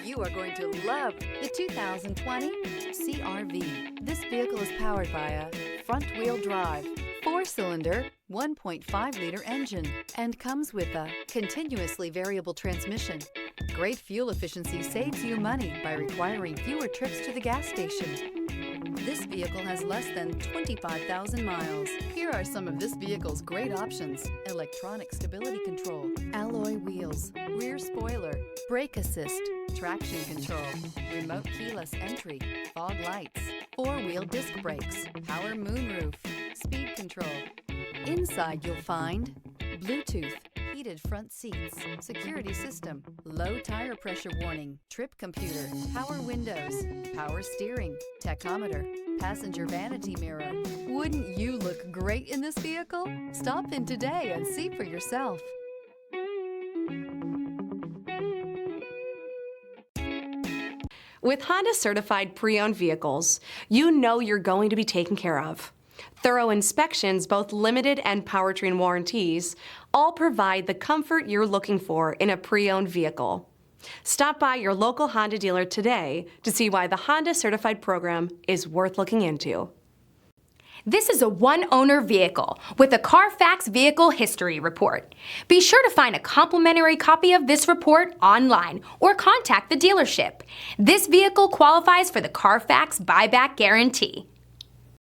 You are going to love the 2020 CR-V. This vehicle is powered by a front-wheel drive, 4-cylinder, 1.5-liter engine, and comes with a continuously variable transmission. Great fuel efficiency saves you money by requiring fewer trips to the gas station. This vehicle has less than 25,000 miles. Here are some of this vehicle's great options: electronic stability control, alloy wheels, rear spoiler, brake assist, traction control, remote keyless entry, fog lights, 4-wheel disc brakes, power moonroof, speed control. Inside you'll find Bluetooth, heated front seats, security system, low tire pressure warning, trip computer, power windows, power steering, tachometer, passenger vanity mirror. Wouldn't you look great in this vehicle? Stop in today and see for yourself. With Honda certified pre-owned vehicles, you know you're going to be taken care of. Thorough inspections, both limited and powertrain warranties, all provide the comfort you're looking for in a pre-owned vehicle. Stop by your local Honda dealer today to see why the Honda Certified program is worth looking into. This is a one-owner vehicle with a Carfax Vehicle History Report. Be sure to find a complimentary copy of this report online or contact the dealership. This vehicle qualifies for the Carfax Buyback Guarantee.